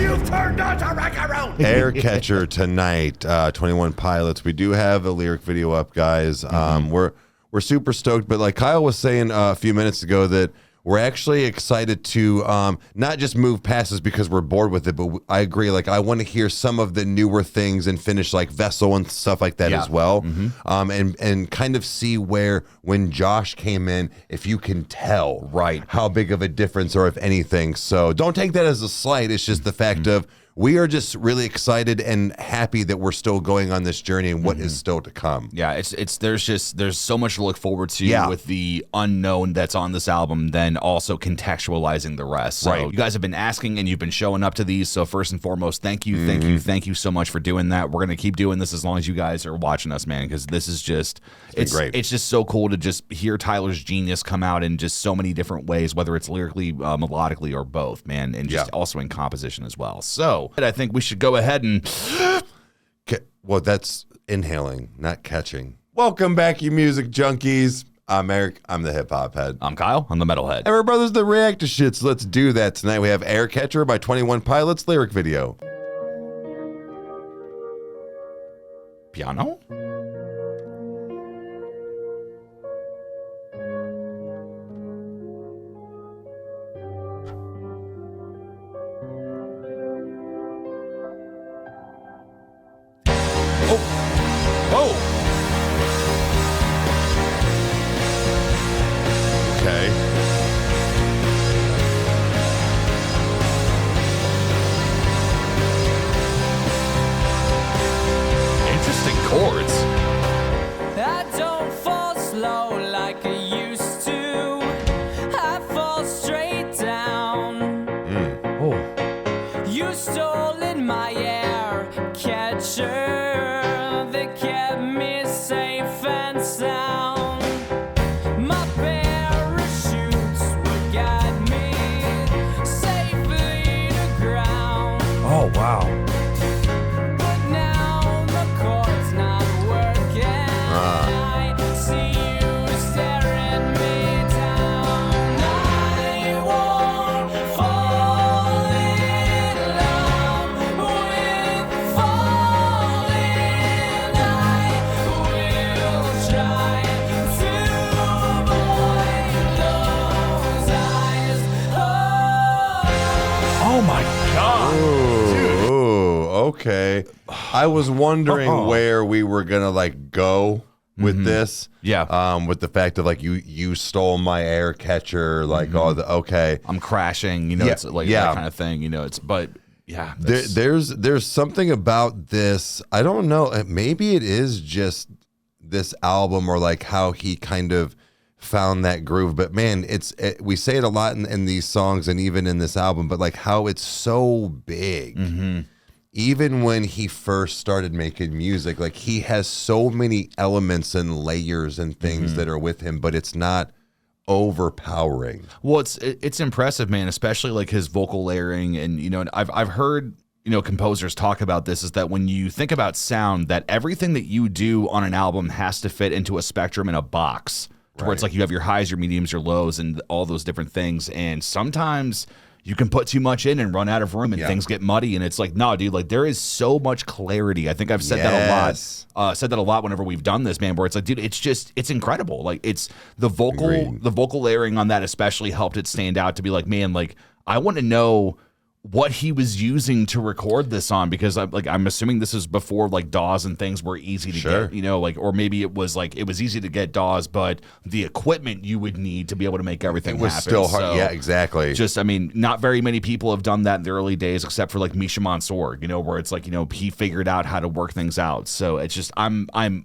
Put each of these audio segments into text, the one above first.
you've turned on to Rykerroad. Air Catcher tonight, 21 Pilots. We do have a lyric video up, guys. We're super stoked, but like Kyle was saying a few minutes ago, that we're actually excited to not just move past this because we're bored with it, but I agree. Like, I want to hear some of the newer things and finish like Vessel and stuff like that as well. And kind of see where, when Josh came in, if you can tell how big of a difference, or if anything. So don't take that as a slight. It's just the fact of, we are just really excited and happy that we're still going on this journey and what is still to come. Yeah, there's so much to look forward to with the unknown that's on this album, then also contextualizing the rest. So you guys have been asking and you've been showing up to these. So first and foremost, thank you so much for doing that. We're gonna keep doing this as long as you guys are watching us, man, because this is just it's great. It's just so cool to just hear Tyler's genius come out in just so many different ways, whether it's lyrically, melodically, or both, man, and just also in composition as well. So I think we should go ahead and... Well, that's inhaling, not catching. Welcome back, you music junkies. I'm Eric. I'm the hip-hop head. I'm Kyle. I'm the metal head. And we're brothers that react to shit, so let's do that. Tonight we have Air Catcher by 21 Pilots lyric video. Piano? Okay. Interesting chords. I don't fall slow like I used to. I fall straight down. You stole in my air catcher that kept me safe and sound. My parachutes would guide me safely to ground. Oh, wow. But now the chord's not working. I see you staring me down. I won't fall in love with falling. I will try to avoid those eyes. Oh, my God. Ooh, okay. I was wondering where we were gonna like go with this. With the fact of like you stole my air catcher, like all the I'm crashing, you know, it's like that kind of thing, you know, it's there's something about this. I don't know, maybe it is just this album, or like how he kind of found that groove, but man, we say it a lot in these songs and even in this album, but like how it's so big. Even when he first started making music, like he has so many elements and layers and things that are with him, but it's not overpowering. Well, it's impressive, man, especially like his vocal layering. And you know, I've heard, you know, composers talk about this, is that when you think about sound, that everything that you do on an album has to fit into a spectrum in a box, where it's like you have your highs, your mediums, your lows, and all those different things. And sometimes you can put too much in and run out of room, and things get muddy. And it's like, no, dude, like there is so much clarity. I think I've said that a lot. Said that a lot whenever we've done this, man. Where it's like, dude, it's incredible. Like it's the vocal layering on that especially helped it stand out to be like, man, like I want to know what he was using to record this on, because I'm assuming this is before like DAWs and things were easy to get, you know, like, or maybe it was easy to get DAWs, but the equipment you would need to be able to make everything happen. It was still hard. So yeah, exactly. Just, I mean, not very many people have done that in the early days, except for like Misha Mansour, you know, where it's like, you know, he figured out how to work things out. So it's just, I'm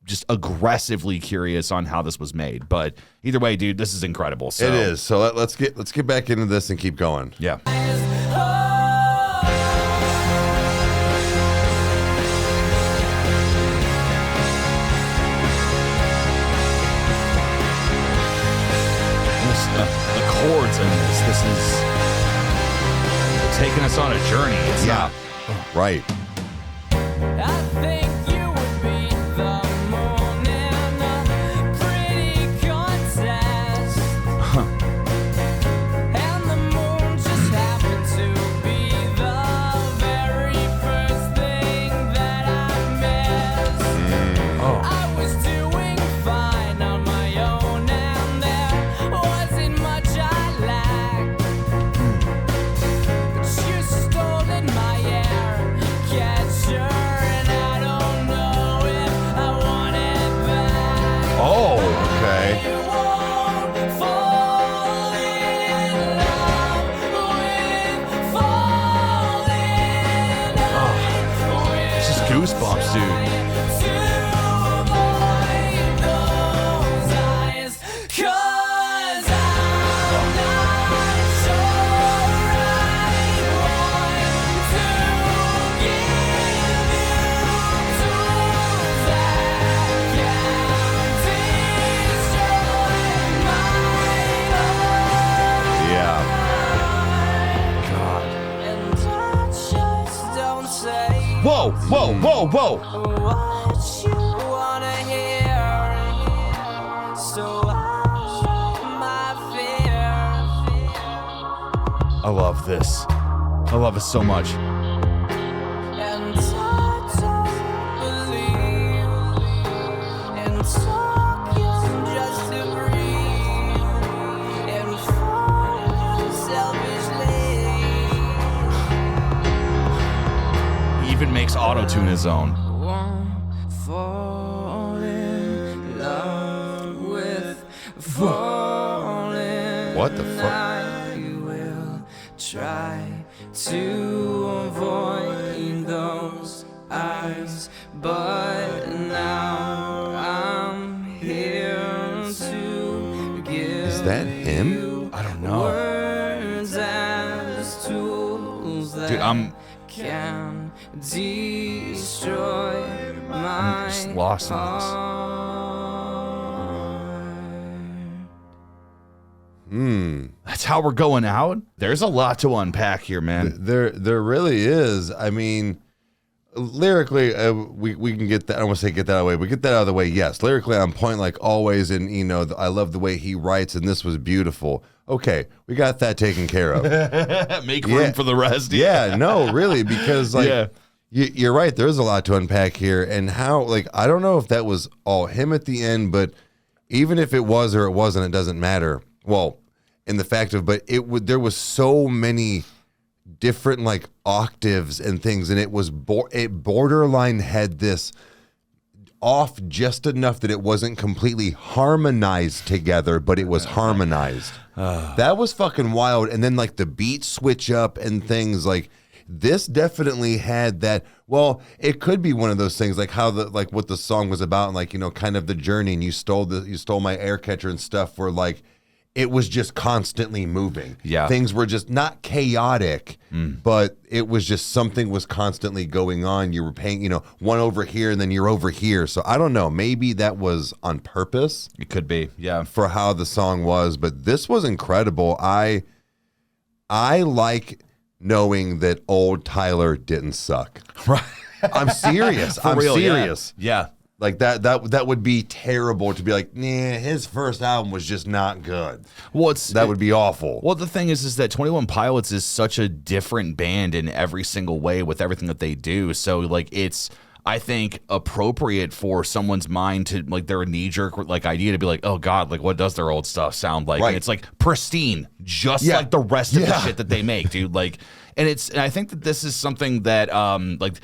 just aggressively curious on how this was made, but either way, dude, this is incredible. So it is. So let's get back into this and keep going. Yeah. The chords in this is taking us on a journey. It's not right. I think you would be the moon in a pretty contest. And the moon just happened to be the goosebumps, dude. Whoa, whoa, whoa, whoa. What you wanna hear, so my fear. I love this. I love it so much. And I don't believe in talking just to breathe and fall selfishly. He even makes auto-tune his own. Won't fall in love with falling. What the fuck? I will try to avoid those eyes, but now I'm here to give. Is that him? I don't know. Words as tools that Dude, can destroy my just lost in this. That's how we're going out? There's a lot to unpack here, man. There really is. I mean, lyrically, we can get that. I don't want to say get that out of the way, but get that out of the way. Yes, lyrically on point like always, and you know, I love the way he writes, and this was beautiful. Okay, we got that taken care of. Make room for the rest. Yeah, no, really, because like you're right. There's a lot to unpack here, and how like I don't know if that was all him at the end, but even if it was or it wasn't, it doesn't matter. Well, in the fact of, but there was so many different like octaves and things, and it was it borderline had this off just enough that it wasn't completely harmonized together, but it was harmonized. That was fucking wild. And then like the beat switch up and things like this definitely had that. Well, it could be one of those things like how the like what the song was about, and like, you know, kind of the journey, and you stole my air catcher and stuff, where like it was just constantly moving. Yeah. Things were just not chaotic, but it was just something was constantly going on. You were paying, you know, one over here and then you're over here. So I don't know. Maybe that was on purpose. It could be. Yeah. For how the song was, but this was incredible. I like knowing that old Tyler didn't suck. Right. I'm serious. I'm real, serious. Yeah. Like that would be terrible to be like, nah, his first album was just not good. Well, that would be awful. Well, the thing is that 21 Pilots is such a different band in every single way with everything that they do. So like it's, I think, appropriate for someone's mind to like their knee-jerk like idea to be like, oh God, like what does their old stuff sound like? Right. And it's like pristine, just like the rest of the shit that they make, dude. Like, and I think that this is something that like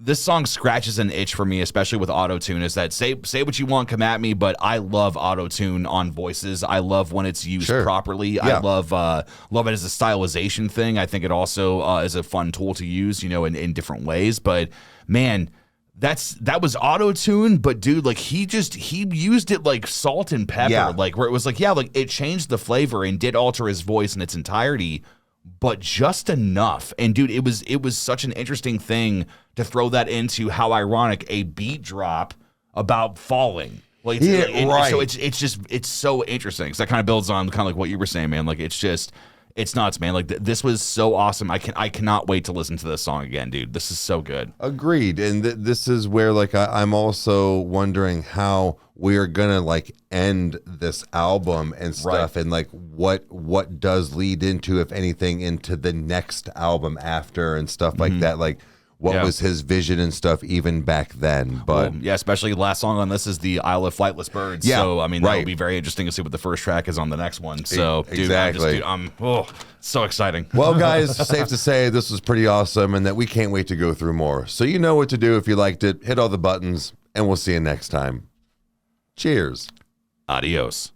this song scratches an itch for me, especially with auto-tune, is that say what you want, come at me, but I love auto-tune on voices. I love when it's used properly. Yeah. I love it as a stylization thing. I think it also is a fun tool to use, you know, in different ways. But man, that was auto-tune, but dude, like he used it like salt and pepper, like where it was like, yeah, like it changed the flavor and did alter his voice in its entirety, but just enough. And dude, it was such an interesting thing to throw that into how ironic a beat drop about falling. Like, right. So it's so interesting. Because that kind of builds on kind of like what you were saying, man. Like it's nuts, man. Like this was so awesome. I cannot wait to listen to this song again, dude. This is so good. Agreed. And this is where like I'm also wondering how we're gonna like end this album and stuff, and like what does lead into, if anything, into the next album after and stuff like that. Like what was his vision and stuff even back then. But well, especially the last song on this is the Isle of Flightless Birds. Yeah, so I mean that'll be very interesting to see what the first track is on the next one. So exactly. I'm so exciting. Well, guys, safe to say this was pretty awesome, and that we can't wait to go through more. So you know what to do if you liked it. Hit all the buttons, and we'll see you next time. Cheers. Adios.